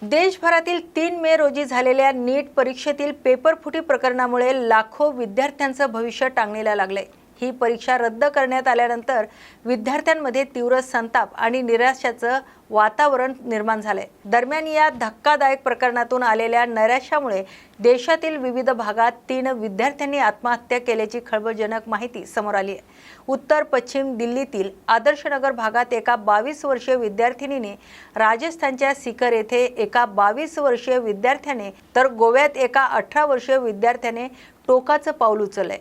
देशभरातील 3 मे रोजी झालेल्या नीट परीक्षेतील पेपरफुटी प्रकरणामुळे लाखो विद्यार्थ्यांचं भविष्य टांगणीला लागले। ही परीक्षा रद्द करण्यात आल्यानंतर विद्यार्थ्यांमध्ये तीव्र संताप आणि निराशेचं वातावरण निर्माण झाले। दरम्यान या धक्कादायक प्रकरणातून आलेल्या नैराश्यामुळे देशातील विविध भागात 3 विद्यार्थ्यांनी आत्महत्या केल्याची खळबळजनक माहिती समोर आली आहे। उत्तर पश्चिम दिल्लीतील आदर्शनगर भागात एका 22 वर्षीय विद्यार्थिनीने, राजस्थानच्या सीकर येथे एका 22 वर्षीय विद्यार्थ्याने तर गोव्यात एका 18 वर्षीय विद्यार्थ्याने टोकाचं पाऊल उचलले।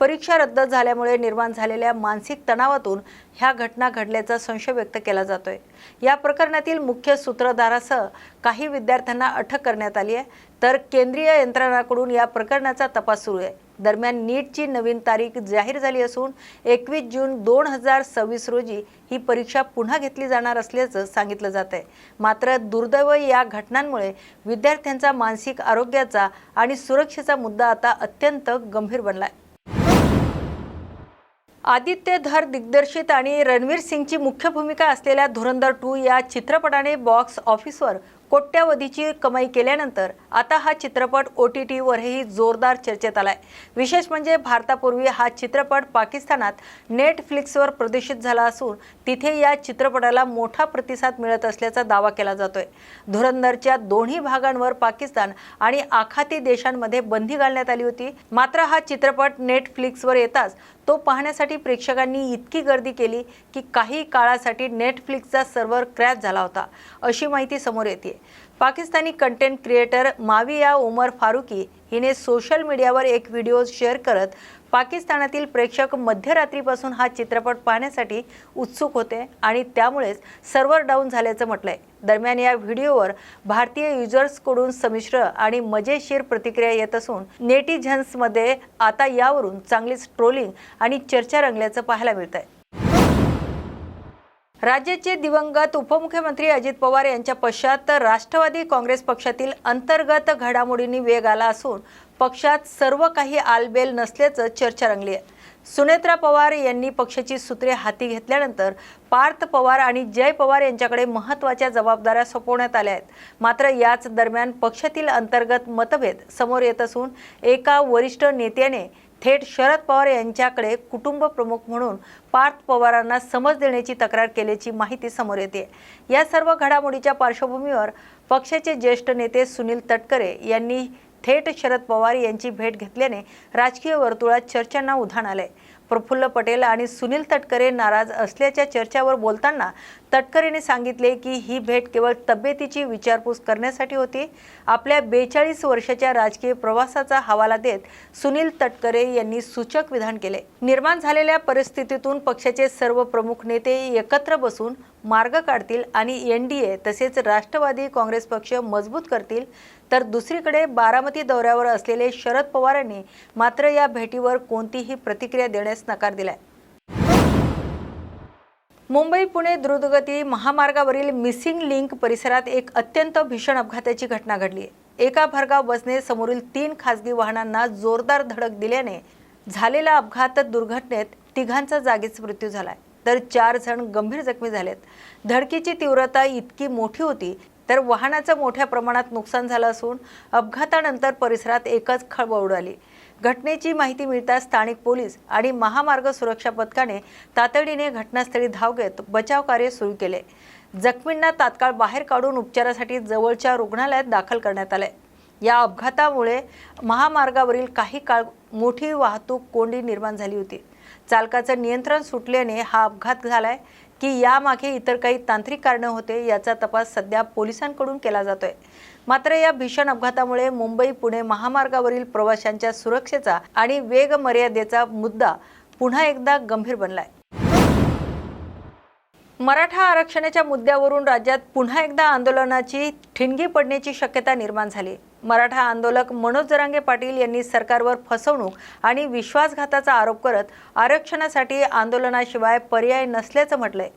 परीक्षा रद्द झाल्यामुळे निर्माण झालेल्या मानसिक तणावातून ह्या घटना घडल्याचा संशय व्यक्त केला जातोय। या प्रकरणातील मुख्य सूत्रधारासह काही विद्यार्थ्यांना अटक करण्यात आली आहे, तर केंद्रीय यंत्रणांकडून या प्रकरणाचा तपास सुरू आहे। दरम्यान नीटची नवीन तारीख जाहीर झाली असून 21 जून 2026 रोजी ही परीक्षा पुन्हा घेतली जाणार असल्याचं सांगितलं जात आहे। मात्र दुर्दैव या घटनांमुळे विद्यार्थ्यांचा मानसिक आरोग्याचा आणि सुरक्षेचा मुद्दा आता अत्यंत गंभीर बनलाय। आदित्य धर दिग्दर्शित आणि रणवीर सिंगची मुख्य भूमिका असलेल्या धुरंधर 2 या चित्रपटाने बॉक्स ऑफिसवर कोट्यावधीची कमाई केल्यानंतर आता हा चित्रपट OTT वरही जोरदार चर्चेत आलाय। विशेष म्हणजे भारतापूर्वी हा चित्रपट पाकिस्तानात नेटफ्लिक्सवर प्रदर्शित झाला असून तिथे या चित्रपटाला मोठा प्रतिसाद मिळत असल्याचा दावा केला जातोय। धुरंधरच्या दोन्ही भागांवर पाकिस्तान आणि आखाती देशांमध्ये बंदी घालण्यात आली होती। मात्र हा चित्रपट नेटफ्लिक्सवर येताच तो पाहण्यासाठी प्रेक्षकांनी इतकी गर्दी केली की काही काळासाठी नेटफ्लिक्सचा सर्व्हर क्रॅश झाला होता, अशी माहिती समोर येते। पाकिस्तानी कंटेंट क्रिएटर माविया उमर फारुकी हिने सोशल मीडियावर एक व्हिडिओ शेअर करत पाकिस्तानातील प्रेक्षक मध्यरात्रीपासून हा चित्रपट पाहण्यासाठी उत्सुक होते आणि त्यामुळेच सर्व्हर डाऊन झाल्याचं म्हटलंय। दरम्यान या व्हिडिओवर भारतीय युजर्सकडून संमिश्र आणि मजेशीर प्रतिक्रिया येत असून नेटिझन्समध्ये आता यावरून चांगलीच ट्रोलिंग आणि चर्चा रंगल्याचं पाहायला मिळतंय। राज्याचे दिवंगत उपमुख्यमंत्री अजित पवार यांच्या पश्चात राष्ट्रवादी काँग्रेस पक्षातील अंतर्गत घडामोडींनी वेग आला असून पक्षात सर्व काही आलबेल नसल्याचं चर्चा रंगली आहे। सुनेत्रा पवार यांनी पक्षाची सूत्रे हाती घेतल्यानंतर पार्थ पवार आणि जय पवार यांच्याकडे महत्त्वाच्या जबाबदाऱ्या सोपवण्यात आल्या आहेत। मात्र याच दरम्यान पक्षातील अंतर्गत मतभेद समोर येत असून एका वरिष्ठ नेत्याने थेट शरद पवार यांच्याकडे कुटुंब प्रमुख म्हणून पार्थ पवारांना समज देण्याची तक्रार केल्याची माहिती समोर येते। या सर्व घडामोडीच्या पार्श्वभूमीवर पक्षाचे ज्येष्ठ नेते सुनील तटकरे यांनी थेट शरद पवार यांची भेट घेतल्याने राजकीय वर्तुळात चर्चांना उधाण आले। प्रफुल्ल पटेल आणि सुनील तटकरे नाराज असल्याच्या चर्चावर बोलताना तटकरेने सांगितले की ही भेट केवळ तब्येतीची विचारपूस करण्यासाठी होती। आपल्या 42 वर्षाच्या राजकीय प्रवासाचा हवाला देत सुनील तटकरे यांनी सूचक विधान केले। निर्माण झालेल्या परिस्थितीतून पक्षाचे सर्व प्रमुख नेते एकत्र बसून मार्ग काढतील आणि NDA तसेच राष्ट्रवादी काँग्रेस पक्ष मजबूत करतील, तर दुसरीकडे बारामती दौऱ्यावर असलेले शरद पवारांनी मात्र या भेटीवर कोणतीही प्रतिक्रिया देण्यास नकार दिलाय। मुंबई पुणे द्रुतगती महामार्गावरील मिसिंग लिंक परिसरात एक अत्यंत भीषण अपघाताची घटना घडली आहे। एका भरधाव बसने समोरील 3 खासगी वाहनांना जोरदार धडक दिल्याने झालेल्या अपघात दुर्घटनेत 3घांचा जागीच मृत्यू झालाय, तर 4 जण गंभीर जखमी झालेत। धडकीची तीव्रता इतकी मोठी होती तर वाहनाचं मोठ्या प्रमाणात नुकसान झालं असून अपघातानंतर परिसरात एकच खळबळ उडाली। घटनेची माहिती मिळताच स्थानिक पोलीस आणि महामार्ग सुरक्षा पथकाने तातडीने घटनास्थळी धाव घेत बचाव कार्य सुरू केले। जखमींना तात्काळ बाहेर काढून उपचारासाठी जवळच्या रुग्णालयात दाखल करण्यात आले। या अपघातामुळे महामार्गावरील काही काळ मोठी वाहतूक कोंडी निर्माण झाली होती। चालकाचं नियंत्रण सुटल्याने हा अपघात झालाय की यामागे इतर काही तांत्रिक कारणे होते याचा तपास सध्या पोलिसांकडून केला जातोय। मात्र या भीषण अपघातामुळे मुंबई पुणे महामार्गावरील प्रवाशांच्या सुरक्षेचा आणि वेग मर्यादेचा मुद्दा पुन्हा एकदा गंभीर बनलाय। मराठा आरक्षणाच्या मुद्द्यावरून राज्यात पुन्हा एकदा आंदोलनाची ठिणगी पडण्याची शक्यता निर्माण झाली। मराठा आंदोलक मनोज जरांगे पाटील यांनी सरकारवर फसवणूक आणि विश्वासघाताचा आरोप करत आरक्षणासाठी आंदोलनाशिवाय पर्याय नसल्याचं म्हटलंय।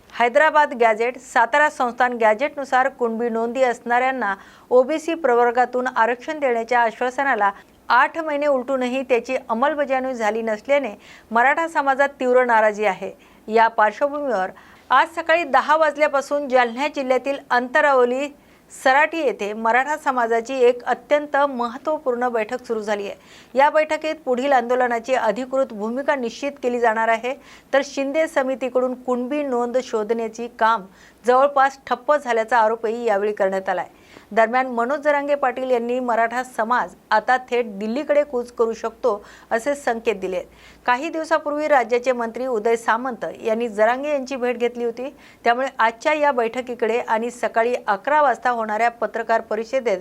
हैदराबाद गॅजेट, सातारा संस्थान गॅजेटनुसार कुणबी नोंदी असणाऱ्यांना OBC प्रवर्गातून आरक्षण देण्याच्या आश्वासनाला 8 महिने उलटूनही त्याची अंमलबजावणी झाली नसल्याने मराठा समाजात तीव्र नाराजी आहे। या पार्श्वभूमीवर आज सकाळी 10 वाजल्यापासून जालना जिल्ह्यातील अंतरावली, सराटी येथे मराठा समाजाची एक अत्यंत महत्त्वपूर्ण बैठक सुरू झाली आहे। या बैठकीत पुढील आंदोलनाची अधिकृत भूमिका निश्चित केली जाणार आहे। तर शिंदे समितीकडून कुणबी नोंद शोधण्याची काम जवळपास ठप्प झाल्याचा आरोपही यावेळी करण्यात आला आहे। दरम्यान मनोज जरांगे पाटील यांनी मराठा समाज आता थेट दिल्लीकडे कूच करू शकतो असे संकेत दिले। काही दिवसापूर्वी राज्याचे मंत्री उदय सामंत यांनी जरांगे यांची भेट घेतली होती। त्यामुळे आजच्या या बैठकीकडे आणि सकाळी 11 वाजता होणाऱ्या पत्रकार परिषदेत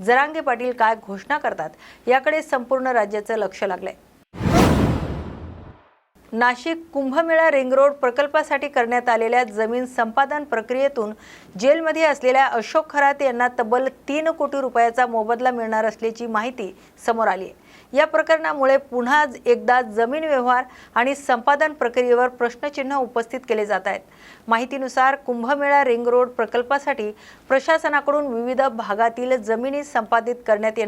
जरांगे पाटील काय घोषणा करतात याकडे संपूर्ण राज्याचं लक्ष लागलंय। नाशिक कुंभमेळा रिंग रोड प्रकल्पासाठी करण्यात आलेल्या जमीन संपादन प्रक्रियेतून जेलमध्ये असलेल्या अशोक खरात यांना तब्बल 3 कोटी रुपयाचा मोबदला मिळणार असल्याची माहिती समोर आली आहे। या प्रकरणामुळे पुन्हा एकदा जमीन व्यवहार आणि संपादन प्रक्रियेवर प्रश्नचिन्ह उपस्थित केले जात आहेत। माहितीनुसार कुंभमेळा रिंग रोड प्रकल्पासाठी प्रशासनाकडून विविध भागातील जमिनी संपादित करण्यात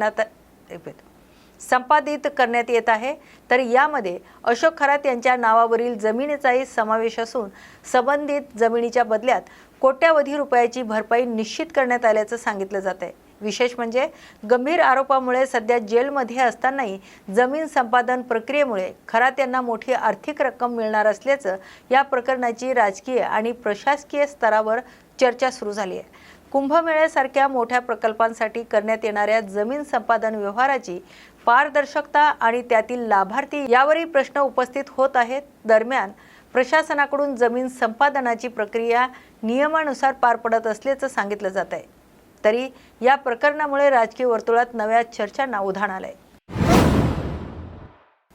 येत आहे। तर यामध्ये अशोक खरात यांच्या नावावरील जमिनीचाही समावेश असून संबंधित जमिनीच्या बदल्यात कोट्यावधी रुपयाची भरपाई निश्चित करण्यात आल्याचं सांगितलं जात आहे। विशेष म्हणजे गंभीर आरोपामुळे सध्या जेलमध्ये असतानाही जमीन संपादन प्रक्रियेमुळे खरात यांना मोठी आर्थिक रक्कम मिळणार असल्याचं या प्रकरणाची राजकीय आणि प्रशासकीय स्तरावर चर्चा सुरू झाली आहे। कुंभमेळ्यासारख्या मोठ्या प्रकल्पांसाठी करण्यात येणाऱ्या जमीन संपादन व्यवहाराची पारदर्शकता आणि त्यातील लाभार्थी यावरही प्रश्न उपस्थित होत आहेत। दरम्यान प्रशासनाकडून जमीन संपादनाची प्रक्रिया नियमानुसार पार पडत असल्याचं सांगितलं जात आहे। तरी या प्रकरणामुळे राजकीय वर्तुळात नव्या चर्चांना उधाण आलंय।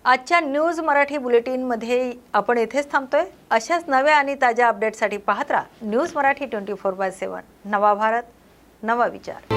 आजच्या न्यूज मराठी बुलेटिनमध्ये आपण इथेच थांबतोय। अशाच नव्या आणि ताज्या अपडेटसाठी पाहत राहा न्यूज मराठी 24/7। नवा भारत, नवा विचार।